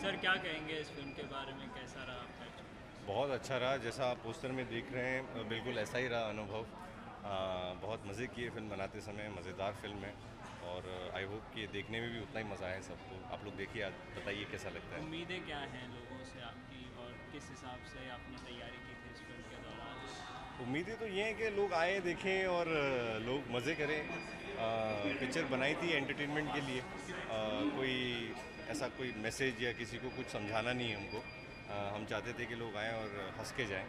Sir क्या कहेंगे इस फिल्म के बारे में, कैसा रहा आपका एक्सपीरियंस? बहुत अच्छा रहा, जैसा आप पोस्टर में देख रहे हैं बिल्कुल ऐसा ही रहा अनुभव। बहुत मज़े किए फिल्म बनाते समय, मज़ेदार फिल्म है। और आई होप कि देखने में भी उतना ही मज़ा आए सबको। आप लोग देखिए, बताइए कैसा लगता है। उम्मीदें क्या हैं लोगों से आपकी, और किस हिसाब से आपने तैयारी की थी इस फिल्म के दौरान? उम्मीदें तो ये हैं कि लोग आए देखें और लोग मज़े करें। पिक्चर बनाई थी एंटरटेनमेंट के लिए। कोई ऐसा कोई मैसेज या किसी को कुछ समझाना नहीं है हमको। हम चाहते थे कि लोग आएँ और हंस के जाएँ।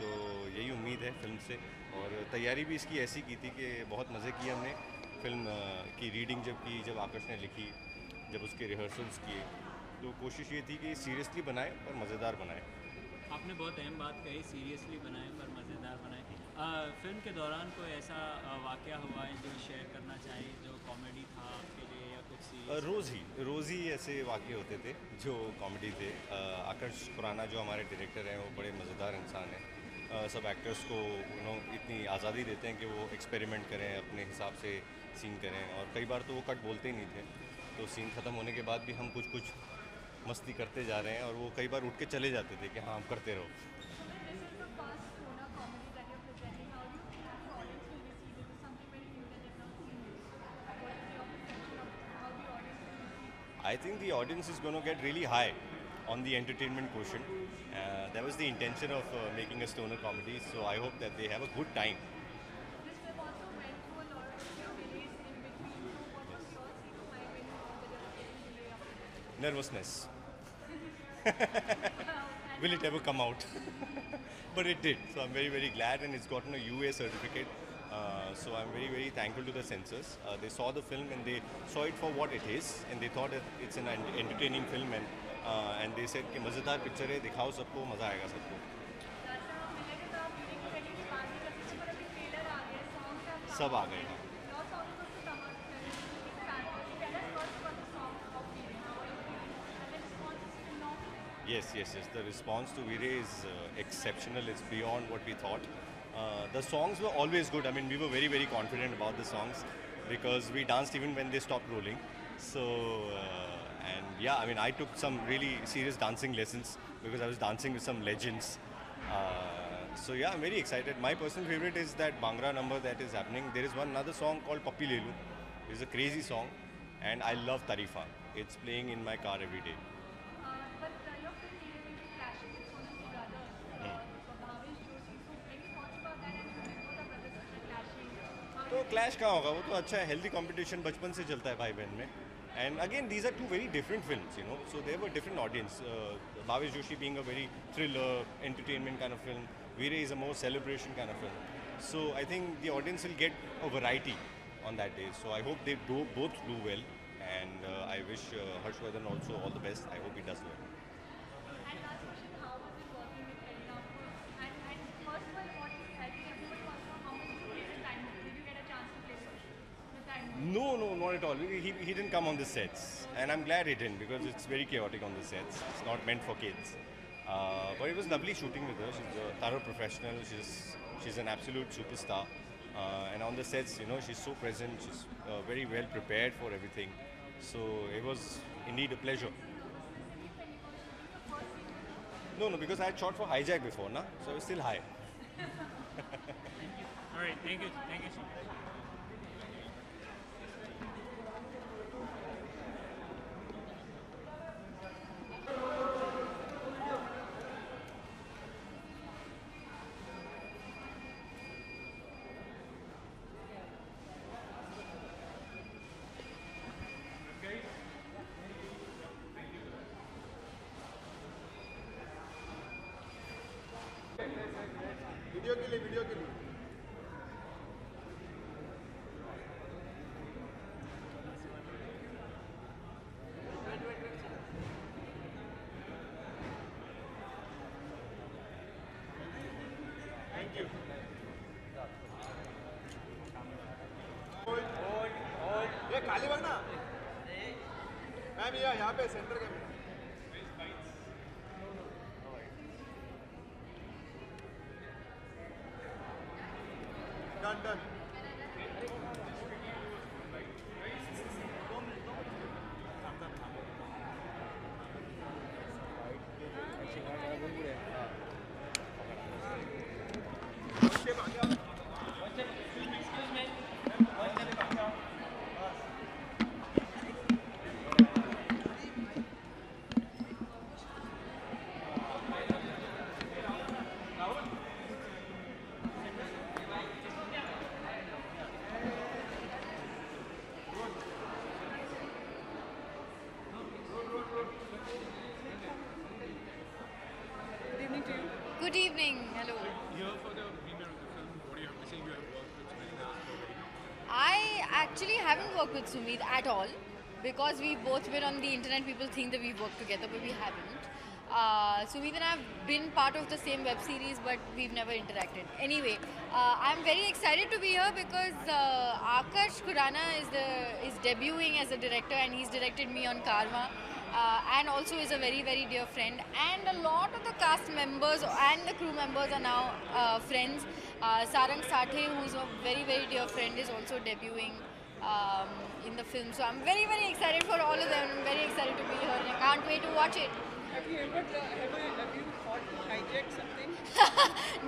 तो यही उम्मीद है फिल्म से। और तैयारी भी इसकी ऐसी की थी कि बहुत मज़े किए हमने। फिल्म की रीडिंग जब की, जब आकाश ने लिखी, जब उसके रिहर्सल्स किए, तो कोशिश ये थी कि सीरियसली बनाए और मज़ेदार बनाए। आपने बहुत अहम बात कही, सीरियसली बनाए पर मज़ेदार बनाए। फिल्म के दौरान कोई ऐसा वाक़या हुआ है जो शेयर करना चाहिए, जो कॉमेडी था आपके लिए या कुछ सीरियस था? रोज़ ही ऐसे वाक़ये होते थे जो कॉमेडी थे। आकाश खुराना जो हमारे डायरेक्टर हैं, वो बड़े मज़ेदार इंसान हैं। सब एक्टर्स को इतनी आज़ादी देते हैं कि वो एक्सपेरिमेंट करें, अपने हिसाब से सीन करें। और कई बार तो वो कट बोलते ही नहीं थे, तो सीन ख़त्म होने के बाद भी हम कुछ कुछ मस्ती करते जा रहे हैं, और वो कई बार उठ के चले जाते थे कि हाँ, आप करते रहो। So when this is the first Sona comedy that you're presenting, how do you think the audience will receive it? It's something very new that they've not seen this. What is your perception of how the audience will receive it? I think the audience is going to get really high on the entertainment quotient. That was the intention of making a stoner comedy, so I hope that they have a good time. This film also went through a lot of delays in between. So what was Yes. your state of mind when you heard that there was getting delay after this? Nervousness. And Will now, it ever come out? But it did. So I'm very, very glad, and it's gotten a UA certificate. So I'm very, very thankful to the censors. They saw the film and they saw it for what it is, and they thought that it's an entertaining film, and they said कि मज़ेदार picture है, दिखाओ सबको, मज़ा आएगा सबको। दर्शक मिले थे तो आप मीटिंग में बैठी बात नहीं कर सकती, पर अभी ट्रेलर आ गया, सॉन्ग्स आप सब आ गए your हैं। song is also Tamak. Tell us first about the song of Feeling, how are you feeling? And the response is phenomenal. Yes. The response to Veere is exceptional. It's beyond what we thought. The songs were always good. I mean, we were very, very confident about the songs because we danced even when they stopped rolling. So, and yeah, I mean, I took some really serious dancing lessons because I was dancing with some legends. So yeah, I'm very excited. My personal favorite is that Bhangra number that is happening. There is one another song called Pappi Lelu. It's a crazy song, and I love Tarifa. It's playing in my car every day. But your film Neelam will be clashing with Sona's brothers, Bhavesh Joshi. So any thoughts about that? And you both are brothers sister clashing. How do तो you think clash that कहाँ will होगा, वो play तो out? अच्छा है, healthy competition बचपन से चलता है भाई बहन में। And again these are two very different films, so there were different audience. Bhavesh Joshi being a very thriller entertainment kind of film, Veere is a more celebration kind of film. So I think the audience will get a variety on that day. So I hope they both do well, and I wish Harshvardhan also all the best. I hope he does well. And last question, how was it working with Kareena Kapoor? And first of all, what is helping everybody wants to know how much you play the time movie. Did you get a chance to play the time movie? No, not at all. He didn't come on the sets, and I'm glad he didn't because it's very chaotic on the sets. It's not meant for kids. But it was lovely shooting with her. She's a thorough professional. She's an absolute superstar. And on the sets, she's so present. She's very well prepared for everything. So it was indeed a pleasure. Was it tricky when you were shooting the first scene with her? No, because I had shot for Hijack before, na? So I was still high. All right, thank you so much. Video के लिए thank you. ये खाली बघ ना ma'am, यहाँ पे centre के done done. Good evening. Hello. Here for the premiere of the film, what do you have to say? You have worked with Sumit already. I actually haven't worked with Sumit at all because we've both been on the internet. People think that we've worked together, but we haven't. Sumit and I have been part of the same web series, but we've never interacted. Anyway, I'm very excited to be here because Akash Khurana is debuting as a director, and he's directed me on Karma. And also is a very, very dear friend, and a lot of the cast members and the crew members are now friends. Sarang Sathe, who's a very, very dear friend, is also debuting in the film. So I'm very, very excited for all of them. I'm very excited to be here, and I can't wait to watch it. Have you thought to hijack something?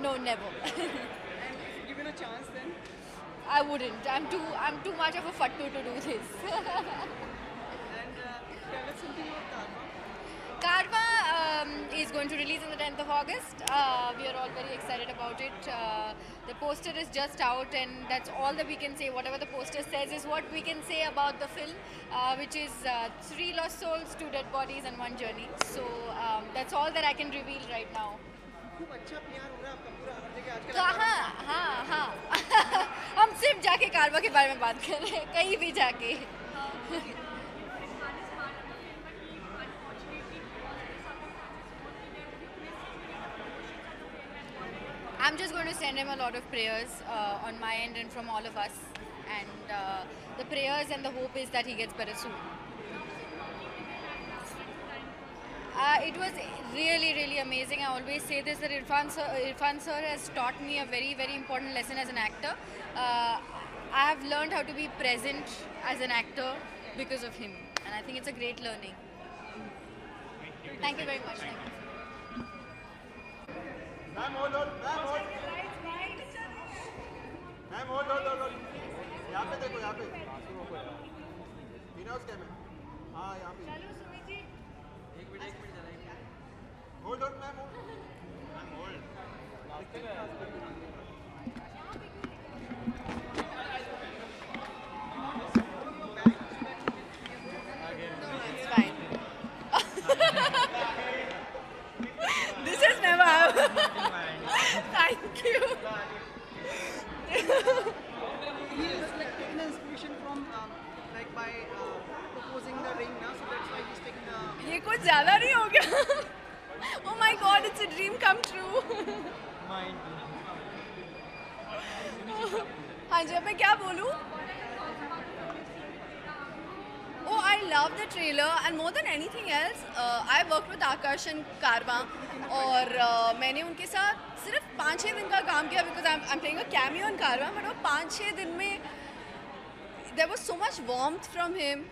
No, never. And if given a chance, then? I wouldn't. I'm too much of a fattu to do this. And tell us something about Karma. Karma is going to release on the 10th of August. We are all very excited about it. The poster is just out, and that's all that we can say. Whatever the poster says is what we can say about the film, which is 3 lost souls, 2 dead bodies, and 1 journey. So that's all that I can reveal right now. खूब अच्छा प्यार हो रहा है आपका पूरा हर जगह आजकल. कहाँ? हाँ. हम सिर्फ जाके कारवा के बारे में बात कर रहे हैं, कहीं भी जाके. I'm just going to send him a lot of prayers on my end and from all of us. And the prayers and the hope is that he gets better soon. It was really, really amazing. I always say this, that Irfan sir has taught me a very, very important lesson as an actor. I have learned how to be present as an actor because of him. And I think it's a great learning. Thank you very much. Thank you. Ma'am, hold. Ma'am, hold. यहाँ पे देखो, यहाँ पे. बिना उसके में. हाँ, यहाँ पे. एक मिनट जरा. Hold, ma'am, hold. Ma'am, hold. It's fine. This has never happened. Thank you. He has like taken inspiration from by proposing the ring now, so that's why he's taking the. ये कुछ ज़्यादा नहीं हो गया? Oh my God, it's a dream come true. हाँ जी, अब मैं क्या बोलूँ? Oh, I love the trailer, and more than anything else, I worked with Akash and Karma, और मैंने उनके साथ सिर्फ 5-6 दिन का काम किया because I'm playing a cameo in Karma, but वो 5-6 दिन में there was so much warmth from him.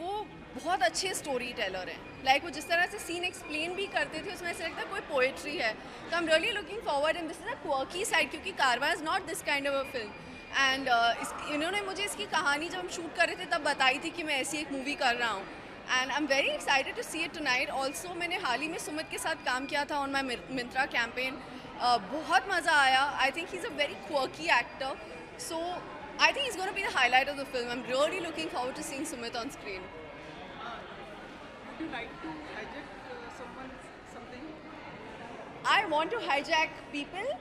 वो बहुत अच्छे स्टोरी टेलर हैं. वो जिस तरह से सीन एक्सप्लेन भी करते थे, उसमें ऐसा लगता है कोई पोएट्री है. तो I am really looking forward, and this is a quirky side, क्योंकि कारवा is not this kind of a film. And इन्होंने मुझे इसकी कहानी जब हम शूट कर रहे थे तब बताई थी कि मैं ऐसी एक मूवी कर रहा हूँ. And I am very excited to see it tonight. Also मैंने हाल ही में सुमित के साथ काम किया था ऑन माई मिंत्रा कैंपेन. बहुत मज़ा आया. आई think he is a very quirky actor. So I think it's going to be the highlight of the film. I'm really looking forward to seeing Sumit on screen. Would you like to hijack something? I want to hijack people,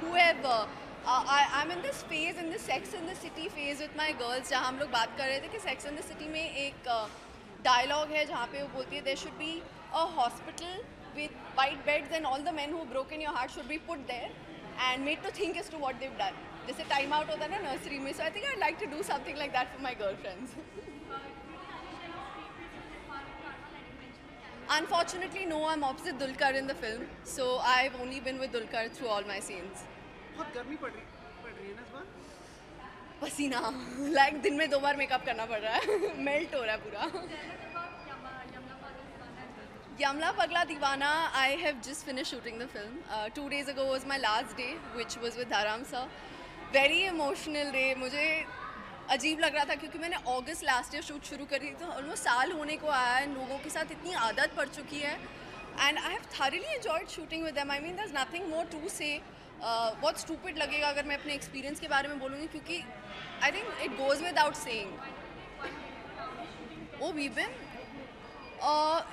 whoever. I'm in this phase, in this Sex and the City phase with my girls, जहाँ हम लोग बात कर रहे थे कि Sex and the City में एक dialogue है जहाँ पे वो बोलती है there should be a hospital with white beds and all the men who broken your heart should be put there and made to think as to what they've done. जैसे time out होता है ना nursery में. So I think I like to do something like that for my girl friends. Unfortunately, no, I'm opposite Dulquer in the film. So I've only been with Dulquer through all my scenes. बहुत गर्मी पड़ रही है ना इस बार. पसीना. दिन में 2 बार मेकअप करना पड़ रहा है. मेल्ट हो रहा है पूरा. Yamla Pagla Deewana, I have just finished shooting the film. 2 days ago was my last day, which was with Dharam sir. Very emotional day. मुझे अजीब लग रहा था क्योंकि मैंने अगस्त लास्ट ईयर शूट शुरू करी थी. ऑलमोस्ट साल होने को आया है. लोगों के साथ इतनी आदत पड़ चुकी है. And I have thoroughly enjoyed shooting with them. I mean, there's nothing more to say. बहुत stupid लगेगा अगर मैं अपने एक्सपीरियंस के बारे में बोलूँगी क्योंकि I think it goes without saying. Oh, we've been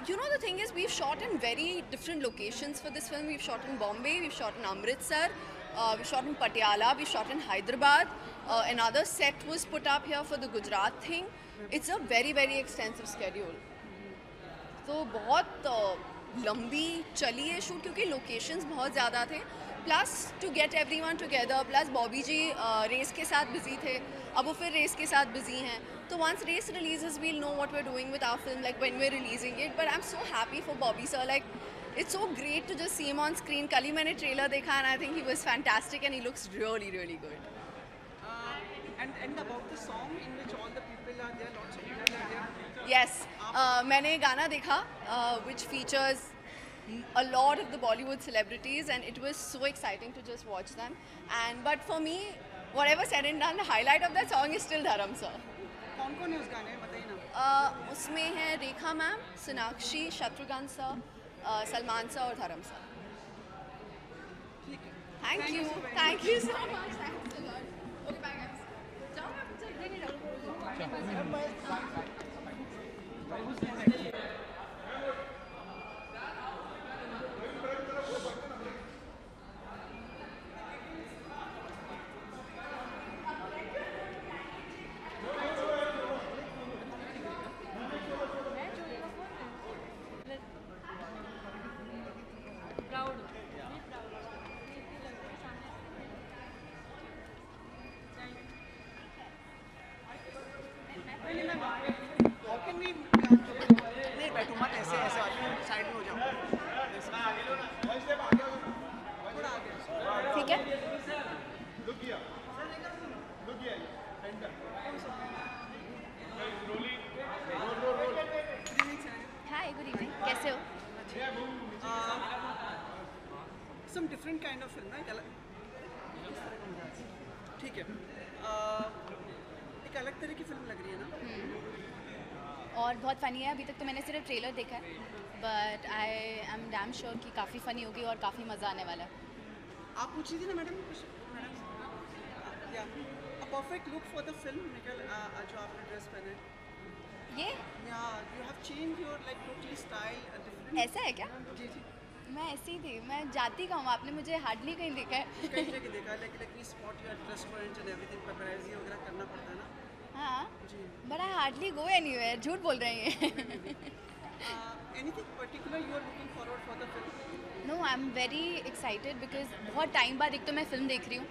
You know, the thing is, we've shot in very different locations for this film. We've shot in Bombay, we've shot in Amritsar, we've shot in Patiala, we've shot in Hyderabad. Another set was put up here for the Gujarat thing. It's a very, very extensive schedule. तो बहुत लंबी चली है shoot क्योंकि locations बहुत ज़्यादा थे. Plus to get everyone together, plus Bobby ji Race के साथ बिजी थे, अब वो फिर रेस के साथ बिजी हैं. तो once Race releases we'll know what we are doing with our film, like when we are releasing it. But I am so happy for Bobby sir. Like it's so great to just see him on screen. कल ही मैंने trailer देखा and I think he was fantastic and he looks really really good. And about the song in which all the people are there, lots of people are there. Yes, मैंने गाना देखा which features a lot of the Bollywood celebrities and it was so exciting to just watch them. And but for me, whatever said and done, the highlight of that song is still Dharam sir. कौन-कौन है उस गाने में बताइए ना. उसमें है Rekha ma'am, Sonakshi, Shatrughan sir, Salman sir और धर्म सर. ठीक है. Thank you, thank you so much. Thanks a lot. Okay, bye guys. जाओ मैं picture bring it up. Proud How can we नहीं बैठो मत ऐसे ऐसे साइड में हो जाओ. थोड़ा आगे. ठीक है. हाय, गुड इवनिंग. कैसे हो? Some different kind of film, right? ठीक है. एक अलग तरह की फिल्म लग रही है ना. और बहुत फ़नी है. अभी तक तो मैंने सिर्फ ट्रेलर देखा है, but I am damn sure कि काफ़ी फ़नी होगी और काफ़ी मज़ा आने वाला है. आप पूछ रही थी ना मैडम कुछ. मैडम या a perfect look for the film निकल जो आपने ड्रेस पहने. ये या you have change your like totally style different. ऐसा है क्या? जी जी. मैं ऐसी ही थी. मैं जाती कहाँ हूँ, आपने मुझे हार्डली कहीं देखा है. कई जगह देखा like we spot your restaurant and everything paparazzi वगैरह करना पड़ता है ना. हाँ, जी. But I hardly go anywhere. झूठ बोल रहे हैं. Anything particular you are looking forward for the film. No, I am very excited because बहुत टाइम बाद एक तो मैं फ़िल्म देख रही हूँ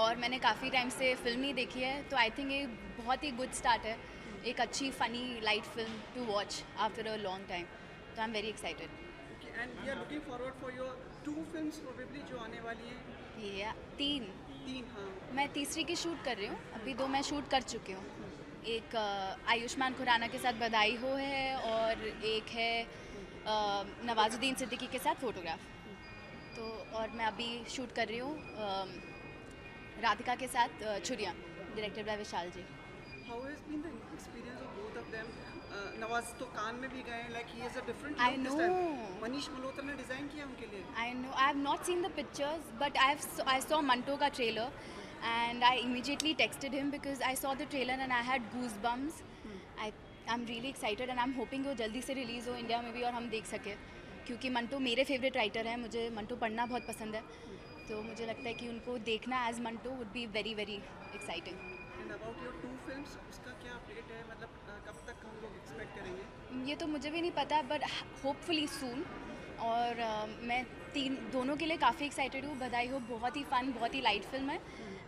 और मैंने काफ़ी टाइम से फिल्म नहीं देखी है. तो आई थिंक ये बहुत ही गुड स्टार्ट है, एक अच्छी funny light film to watch after a long time. तो I am very excited. And we are looking forward for your 2 films probably जो आने वाली हैं. या 3. 3. हाँ. मैं तीसरी की शूट कर रही हूँ. अभी 2 मैं शूट कर चुकी हूँ. एक आयुष्मान खुराना के साथ बधाई हो है और एक है नवाजुद्दीन सिद्दीकी के साथ फोटोग्राफ. तो और मैं अभी शूट कर रही हूँ राधिका के साथ Chhuriyaan, directed by Vishal ji. How has been the experience of both of them? Nawaz तो कान में भी गए, like he has a different I look this know. time. Manish Malhotra ने डिजाइन किया उनके लिए. I know, I have not seen the pictures, but I saw Manto ka trailer and I immediately texted him because I saw the trailer and I had goosebumps. I'm really excited and I'm hoping वो जल्दी से release हो India में भी और हम देख सके, क्योंकि मंटो मेरे फेवरेट राइटर हैं. मुझे मंटो पढ़ना बहुत पसंद है, तो मुझे लगता है कि उनको देखना as Manto would be very very exciting. And about your 2 films, उसका क्या अपडेट है, मतलब कब तक हम लोग एक्सपेक्ट करेंगे? ये तो मुझे भी नहीं पता, बट होपफुली सून. और मैं दोनों के लिए काफ़ी एक्साइटेड हूँ. बधाई हो बहुत ही फ़न, बहुत ही लाइट फिल्म है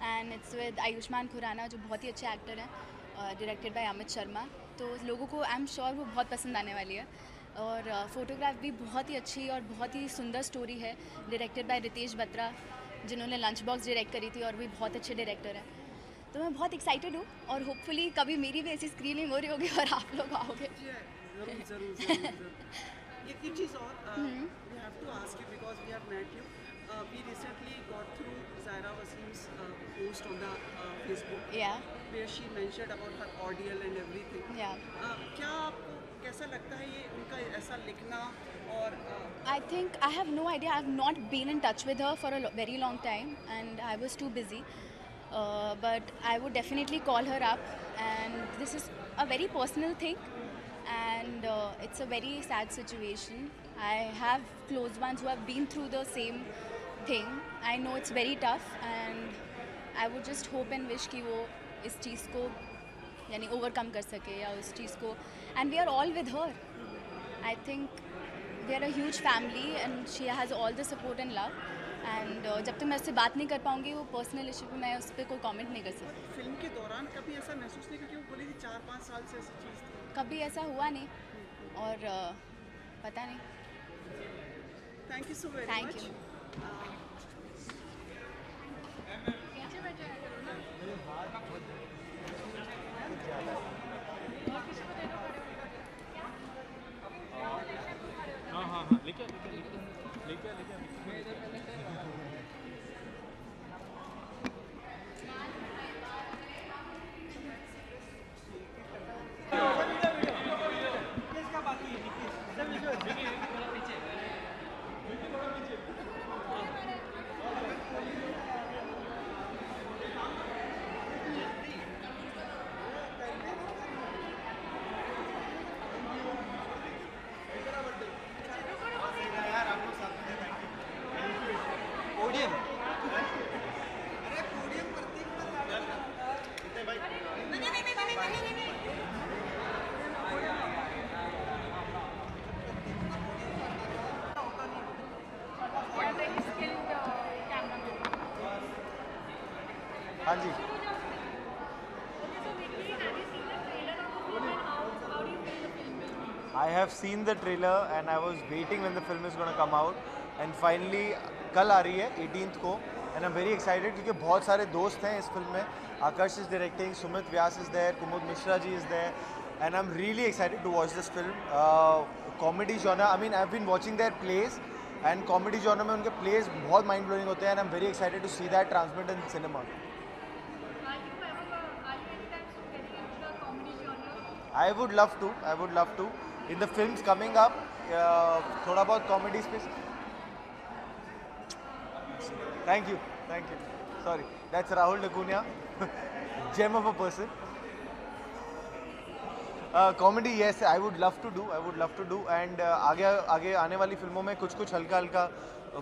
and it's with Ayushmann Khurrana जो बहुत ही अच्छे एक्टर हैं, डायरेक्टेड बाय अमित शर्मा. तो लोगों को आई एम श्योर वो बहुत पसंद आने वाली है. और फोटोग्राफ भी बहुत ही अच्छी और बहुत ही सुंदर स्टोरी है, डायरेक्टेड बाय रितेश बत्रा जिन्होंने लंच बॉक्स डायरेक्ट करी थी और भी बहुत अच्छे डायरेक्टर हैं. तो मैं बहुत एक्साइटेड हूँ और होपफुली कभी मेरी भी ऐसी स्क्रीनिंग हो रही होगी और आप लोग आओगे. ज़रूर ज़रूर ज़रूर. एक चीज़ और we have to ask you because we have met you. We recently got through Zaira Wasim's post on the Facebook Yeah, where she mentioned about her ordeal and everything. yeah. क्या आपको कैसा लगता है ये उनका ऐसा लिखना और I think I have no idea. I have not been in touch with her for a very long time and I was too busy. But I would definitely call her up, and this is a very personal thing and and it's a very sad situation. I have close ones who have been through the same thing. I know it's very tough, and I would just hope and wish कि वो इस चीज़ को यानी overcome कर सके या उस चीज़ को, and we are all with her. I think we are a huge family and she has all the support and love. And जब तक मैं उससे बात नहीं कर पाऊँगी वो पर्सनल इशू पे मैं उस पर कोई कमेंट नहीं कर सकती. फिल्म के दौरान कभी ऐसा महसूस नहीं, क्योंकि वो बोली थी 4-5 साल से ऐसी चीज़ थी. कभी ऐसा हुआ नहीं और पता नहीं. Thank you so very Thank much. you. हाँ लेके हाँ जी. I have seen the trailer and I was waiting when the film is going to come out, and finally कल आ रही है 18th को, and I'm very excited क्योंकि बहुत सारे दोस्त हैं इस फिल्म में. Akash is directing, Sumit Vyas is there, Kumud Mishra ji is there, and I'm really excited to watch this film. Comedy genre, I mean I've been watching their plays and comedy genre में उनके plays बहुत mind blowing होते हैं, and I'm very excited to see that transmit in cinema. I would love to. In the films coming up, थोड़ा बहुत comedy space. Thank you. Sorry, that's Rahul Dakunia, gem of a person. Comedy, yes, I would love to do, and आगे आने वाली फिल्मों में कुछ हल्का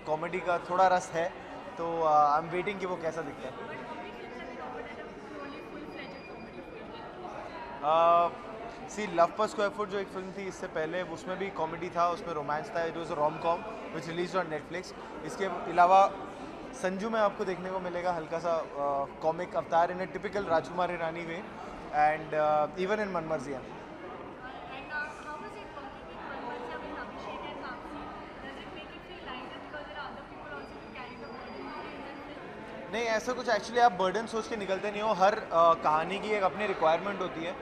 comedy का थोड़ा रस है, तो आई एम वेटिंग कि वो कैसा दिखता है. सी लव पर स्क्वायर फुट जो एक फिल्म थी इससे पहले, उसमें भी कॉमेडी था, उसमें रोमांस था. It was a rom com which release on Netflix. इसके अलावा संजू में आपको देखने को मिलेगा हल्का सा कॉमिक अवतार in a typical Rajkumar Irani way, and even in Manmarziyaan. नहीं, ऐसा कुछ एक्चुअली आप बर्डन सोच के निकलते नहीं हो. हर कहानी की एक अपनी रिक्वायरमेंट होती है,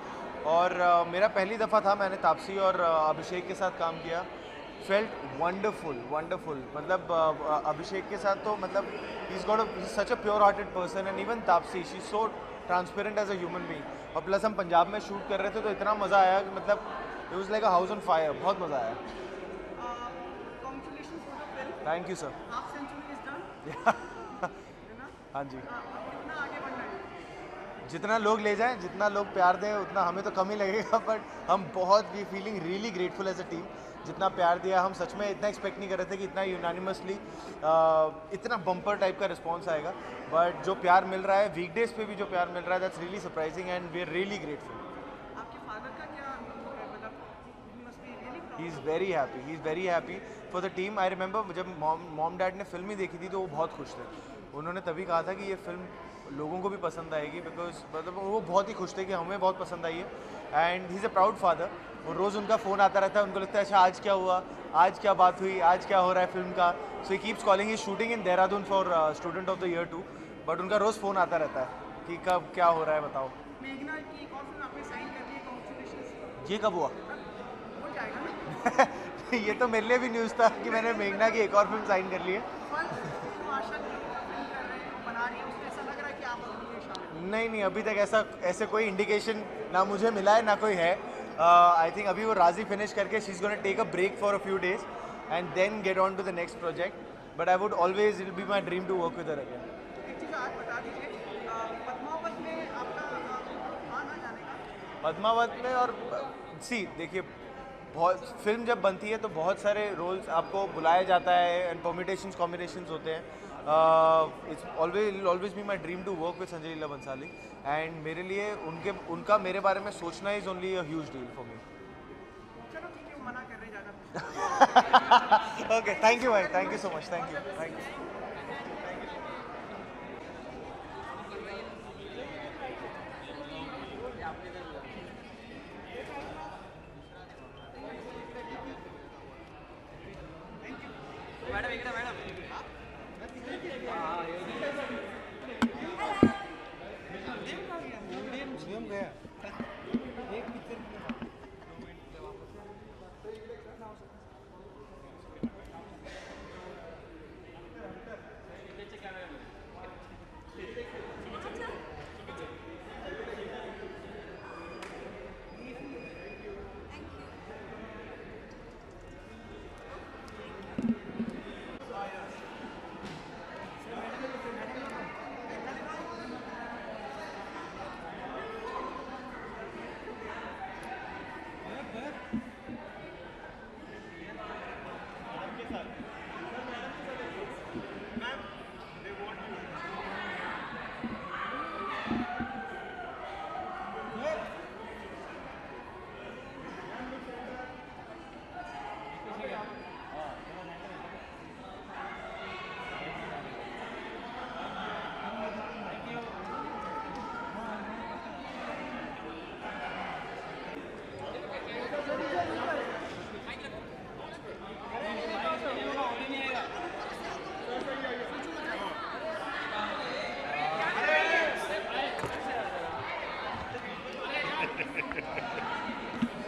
और मेरा पहली दफ़ा था, मैंने तापसी और अभिषेक के साथ काम किया. Felt wonderful. मतलब अभिषेक के साथ तो मतलब he is got such a pure hearted person, and even Taapsee she is so transparent as a human being. और प्लस हम पंजाब में शूट कर रहे थे तो इतना मज़ा आया कि मतलब it was like a house on fire. बहुत मज़ा आया. Thank you sir. हाँ जी. जितना लोग ले जाएं, जितना लोग प्यार दें, उतना हमें तो कम ही लगेगा, बट हम बहुत we feeling really grateful as a team. जितना प्यार दिया, हम सच में इतना एक्सपेक्ट नहीं कर रहे थे कि इतना यूनानिमसली इतना बम्पर टाइप का रिस्पॉन्स आएगा. बट जो प्यार मिल रहा है, वीकडेज पे भी जो प्यार मिल रहा है, that's really surprising and we are really grateful. आपके फादर का क्या अनुभव है, मतलब he must be really proud. He is very happy for the team. I remember जब मॉम डैड ने फिल्म ही देखी थी तो वो बहुत खुश थे. उन्होंने तभी कहा था कि ये फिल्म लोगों को भी पसंद आएगी, बिकॉज मतलब वो बहुत ही खुश थे कि हमें बहुत पसंद आई है. And he is a proud father. वो रोज़ उनका फ़ोन आता रहता है, उनको लगता है अच्छा आज क्या हुआ, आज क्या बात हुई, आज क्या हो रहा है फिल्म का. So he keeps calling. He shooting in Dehradun for student of the year 2, but उनका रोज़ फ़ोन आता रहता है कि कब क्या हो रहा है बताओ. मेघना की एक और फिल्म आपने साइन कर ली है, कांग्रेचुलेशंस. ये कब हुआ? हो जाएगा ना. ये तो मेरे लिए भी न्यूज़ था कि मैंने मेघना की एक और फिल्म साइन कर ली है. नहीं, अभी तक ऐसे कोई इंडिकेशन ना मुझे मिला है ना कोई है. आई थिंक अभी वो राजी फिनिश करके she is gonna take a break for a few days and then get on to the next project. But I would always it be my dream to work with her again. एक चीज़ आज बता दीजिए, पद्मावत में आपका आना जाने का. पद्मावत में और सी देखिए, बहुत फिल्म जब बनती है तो बहुत सारे रोल्स आपको बुलाया जाता है एंड परमिटेशंस कॉम्बिनेशंस होते हैं. It's always be my dream to work with Sanjay Leela Bhansali and मेरे लिए उनका मेरे बारे में सोचना is only a huge deal for me. चलो ठीक है, मना कर रहे जाना. ओके, थैंक यू भाई, thank you so much, thank you. Madam इकडे मैडम.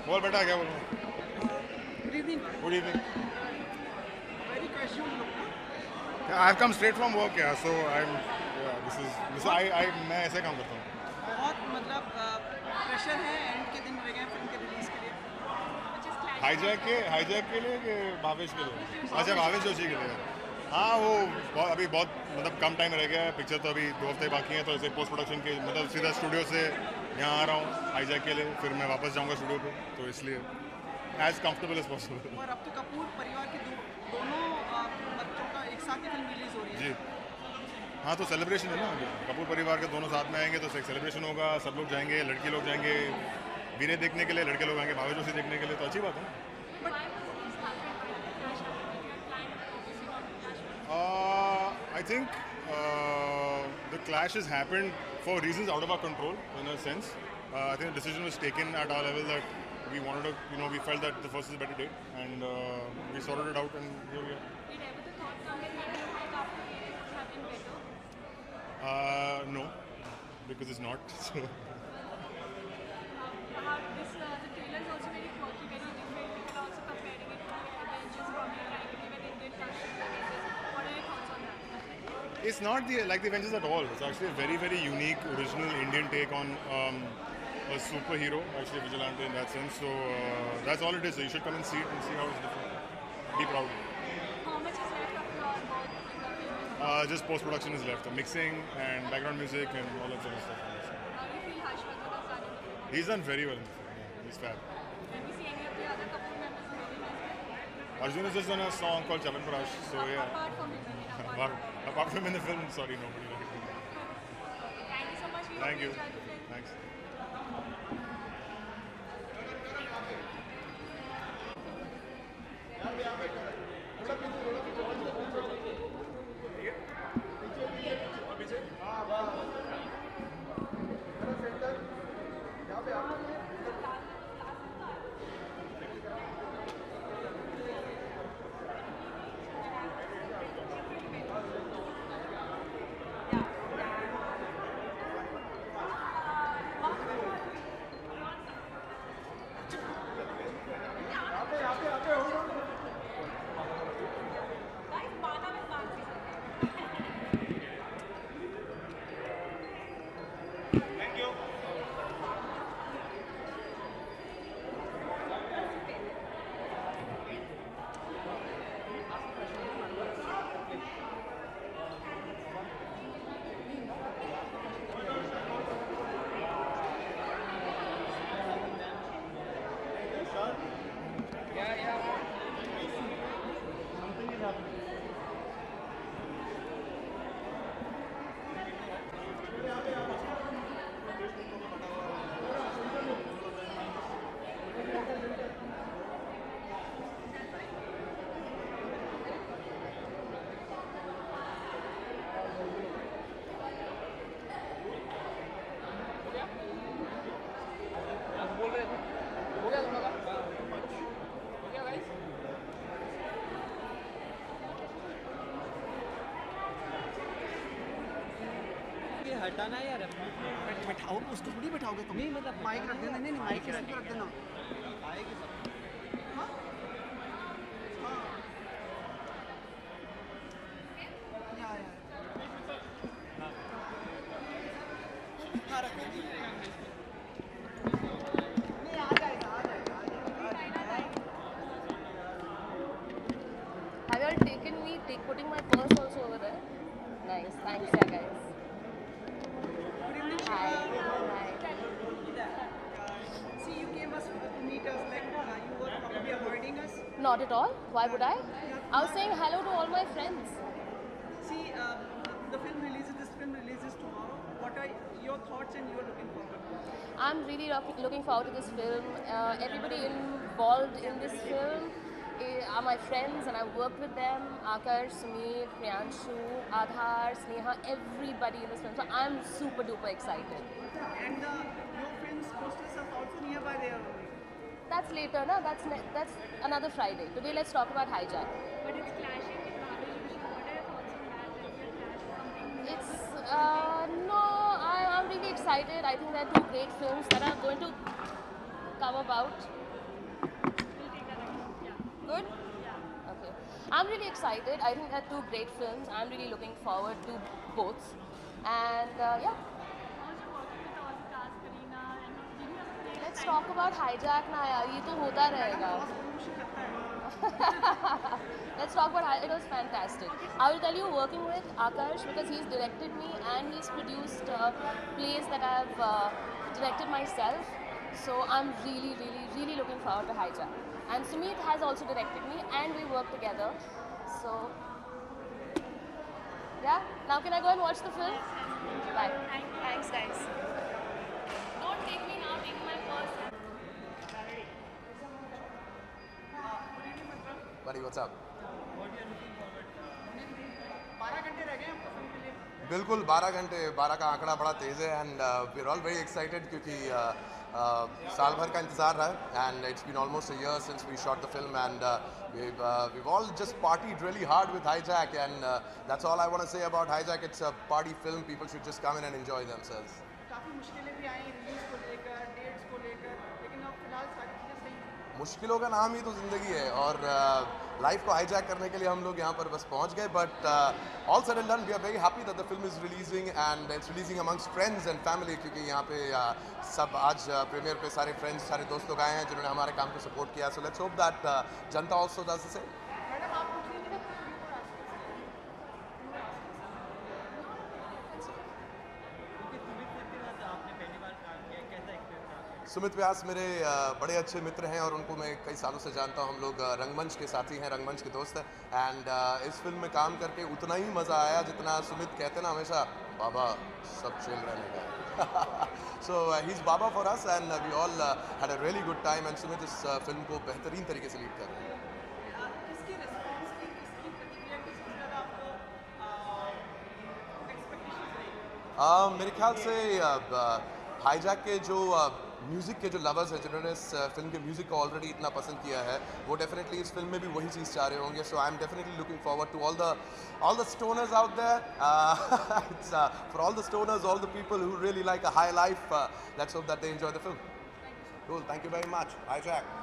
बोल बेटा, क्या बोलूँ? Good evening. Good evening. Very casual look. I've come straight from work, yeah. So मैं ऐसे काम करता हूँ. बहुत मतलब प्रेशर है एंड के दिन रह गए फिल्म के रिलीज के लिए. हाईजैक के लिए कि भावेश के लिए? अच्छा, भावेश जोशी के लिए. हाँ, वो अभी बहुत मतलब कम टाइम रह गया है. पिक्चर तो अभी 2 हफ्ते बाकी हैं, तो ऐसे पोस्ट प्रोडक्शन के मतलब सीधा स्टूडियो से यहाँ आ रहा हूँ हाईजैक के लिए. फिर मैं वापस जाऊँगा स्टूडियो पे, तो इसलिए एज कंफर्टेबल एज पॉसिबल. और अब तो कपूर परिवार के दोनों बच्चों का एक साथ ही फिल्म रिलीज हो रही है. जी हाँ, तो सेलिब्रेशन है ना. कपूर परिवार के दोनों साथ में आएंगे तो एक सेलिब्रेशन होगा. सब लोग जाएंगे, लड़की लोग जाएंगे वीरे देखने के लिए, लड़के लोग आएंगे भावेश जोशी देखने के लिए, तो अच्छी बात है. I think the clash has happened for reasons out of our control, in a sense. I think the decision was taken at our level that we wanted to, we felt that the first is a better date, and we sorted it out, and here we are. Did ever the thought come that maybe your work after it would have been better? No, because it's not. So. The trailer is also very quirky, very different. People are also comparing it to Avengers from your time, even Indian touch. What are your thoughts on that? It's not like the Avengers at all. It's actually a very, very unique, original Indian take on a superhero, actually vigilante in that sense. So that's all it is. So you should come and see it and see how it's different. Be proud. How much is left of your work in the film? Just post-production is left. The mixing and background music and all that sort of stuff. How do you feel Harshvardhan has done in the film? He's done very well in the film. Yeah, he's fab. Can we see any of the other Kapoor members in the film as well? Arjun has just done a song called Chavanprash. So yeah. Apart from him, Apart from him in the film, sorry, nobody. Thank you so much. We hope Thank you. enjoyed the film. Thanks. हटाना यार बैठाओ उसको थोड़ी बैठाओगे तुम नहीं मतलब mic रख देना नहीं माइक इसी पे रख देना Have you all taken me, putting my purse also over there? Nice, thanks, yeah, guys. Hi. See, you came us to meet us like you were probably avoiding us. Not at all. Why would I? I was saying hello to all my friends. See, the film releases. This film releases tomorrow. What are your thoughts and you're looking forward? I'm really looking forward to this film. Everybody involved in this film are my friends and I worked with them. Akash, Sumit, Priyanshu, Aadhar, Sneha, everybody in this film. So I'm super duper excited. And your friends' posters are also nearby there only. That's later, no? That's another Friday. Today let's talk about Hijack. But it's clashing with Bhavesh Joshi. What are your thoughts on that? Like, is it clash or something? It's no, I'm really excited. I think there are two great films that are going to come about. We'll take that again. Yeah. Good? Yeah. Okay. I'm really excited. I think there are two great films. I'm really looking forward to both. And yeah. How's your working with all the cast, Kareena? And did you have a great Let's time? talk about Hijack ना यार ये तो होता रहेगा. Let's talk about Hijack. It was fantastic. I will tell you, working with Akash because he's directed me and he's produced plays that I've directed myself. So I'm really, really, really looking forward to Hijack. And Sumit has also directed me and we work together. So yeah, now can I go and watch the film? Bye. Thanks, guys. Don't take me now, take my purse. Buddy, what's up? बिल्कुल 12 घंटे 12 का आंकड़ा बड़ा तेज़ है and we are all very excited क्योंकि साल भर का इंतज़ार रहा है and it's been almost a year since we shot the film and we've all just partied really hard with Hijack and that's all I want to say about Hijack. It's a party film. People should just come in and enjoy themselves. काफी मुश्किलें भी I release को लेकर dates को लेकर लेकिन अब फिलहाल सारी चीजें सही हैं। मुश्किलों का नाम ही तो ज़िंदगी है और लाइफ को हाईजैक करने के लिए हम लोग यहाँ पर बस पहुँच गए but all said and done we are very happy that the film is releasing and it's releasing amongst friends and family क्योंकि यहाँ पे सब आज प्रीमियर पे सारे फ्रेंड्स सारे दोस्त लोग आए हैं जिन्होंने हमारे काम को सपोर्ट किया so let's hope that Janata also does the same. Madam आप पूछ रही थी ना सुमित व्यास मेरे बड़े अच्छे मित्र हैं और उनको मैं कई सालों से जानता हूँ। हम लोग रंगमंच के साथी हैं, रंगमंच के दोस्त हैं एंड इस फिल्म में काम करके उतना ही मज़ा आया जितना सुमित कहते ना हमेशा बाबा सब चिल रहने का। So he is baba for us and we all had a really good time and Sumit इस फिल्म को बेहतरीन तरीके से लीड कर रहे हैं। इसकी रिस्पांस की इसकी प्रतिक्रिया की सबसे ज़्यादा आपको एक्सपेक्टेशंस रही? मेरे ख्याल से हाईजैक के जो म्यूज़िक के जो लवर्स हैं जिन्होंने इस फिल्म के म्यूज़िक को ऑलरेडी इतना पसंद किया है वो डेफिनेटली इस फिल्म में भी वही चीज़ चाह रहे होंगे। So I am definitely looking forward to all the stoners out there. It's for all the stoners, all the people who really like a high life. Let's hope that they enjoy the film. Cool. Thank you very much. Hijack.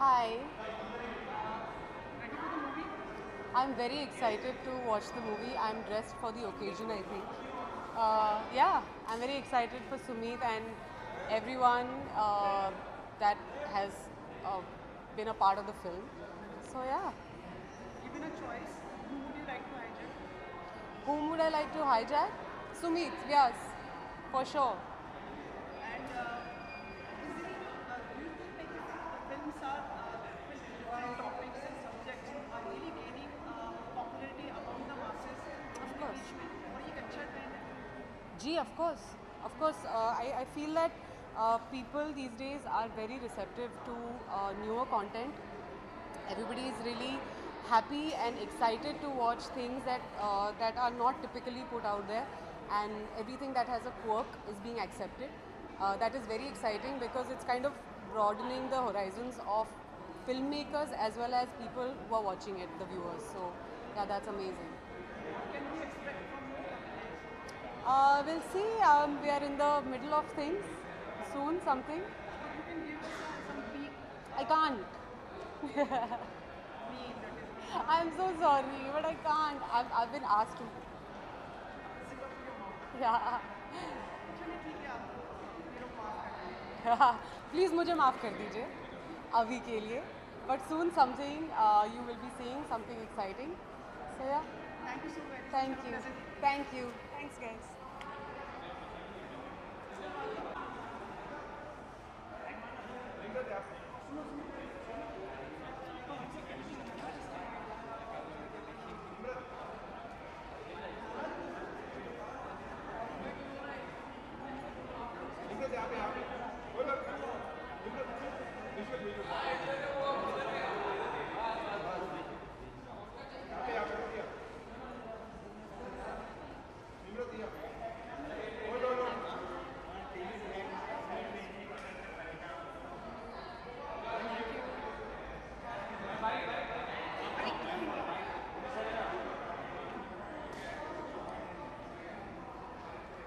Hi. I'm very excited to watch the movie. I'm dressed for the occasion, I think. Yeah, I'm very excited for Sumit and everyone that has been a part of the film. So yeah. Given a choice, who would you like to hijack? Whom would I like to hijack? Sumit, yes, for sure. And do you think like films are different topics and subjects are really gaining popularity among the masses? Of course. और ये एक अच्छा trend है? Gee, of course. Of course, I feel that people these days are very receptive to newer content. Everybody is really happy and excited to watch things that are not typically put out there. and everything that has a quirk is being accepted. That is very exciting because it's kind of broadening the horizons of filmmakers as well as people who are watching it, the viewers. So yeah, that's amazing. Can we expect from you? We'll see. We are in the middle of things. Soon, something. You can give us some peek. I can't. I'm so sorry, but I can't. I've been asked to. Yeah. Please मुझे माफ कर दीजिए अभी के लिए. But soon something you will be seeing something exciting. So yeah. Thank you so much. Thank you. Thank you. Thanks, guys.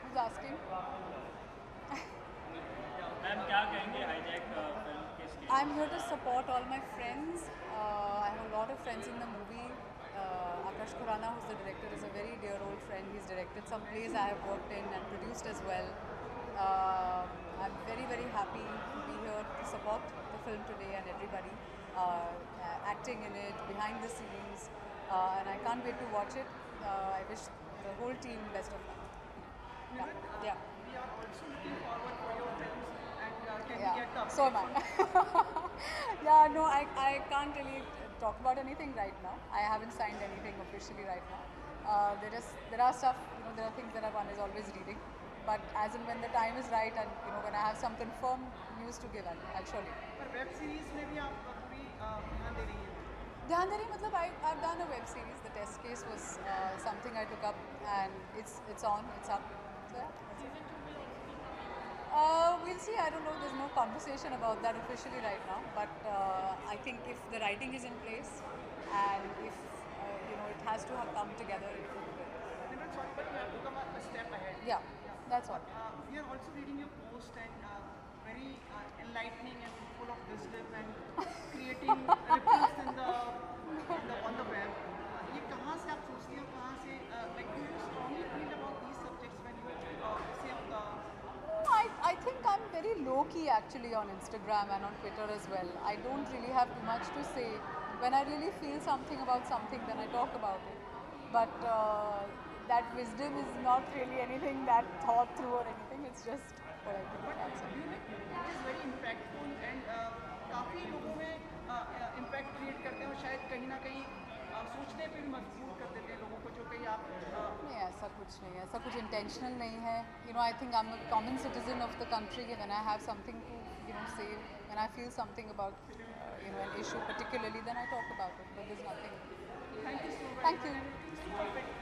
Who's asking? Ma'am क्या कहेंगे hijack film के stage? I'm here to support all my friends. I have a lot of friends in the movie. Akash Khurana, who's the director, is a very dear old friend. He's directed some plays I have worked in and produced as well. I'm very, very happy to be here to support the film today and everybody acting in it, behind the scenes, and I can't wait to watch it. I wish the whole team best of luck. Yeah. We are also looking forward for your films and can we Yeah, get the so am I. Yeah, no, I can't really talk about anything right now. I haven't signed anything officially right now. There are stuff, there are things that one is always reading. But as and when the time is right and when I have something firm news to give, I'll surely. पर web series में भी आप पूरी ध्यान दे रही हैं. ध्यान दे रही मतलब I've done a web series. The test case was something I took up and it's on, it's up. So yeah. We'll see. I don't know. There's no conversation about that officially right now. But I think if the writing is in place and if it has to have come together, it will be good. But you have to come a step ahead. Yeah, that's all. We are also reading your post and very enlightening and full of wisdom and creating ripples on the web. ये कहाँ से आप सोचती हो कहाँ से like do you strongly feel about these subjects when you say I think I'm very low-key actually on Instagram and on Twitter as well. I don't really have too much to say. When I really feel something about something, then I talk about it. But that wisdom is not really anything that thought through or anything. It's just what I think. That's it. it is very impactful and काफ़ी लोगों में impact create करते हैं और शायद कहीं ना कहीं सोचने पे भी मजबूर कर देते हैं लोगों को जो कहीं आप नहीं ऐसा कुछ नहीं है ऐसा कुछ intentional नहीं है I think I'm a common citizen of the country when I have something to say when I feel something about an issue particularly then I talk about it but there's nothing. Thank you so much. Thank you. Perfect.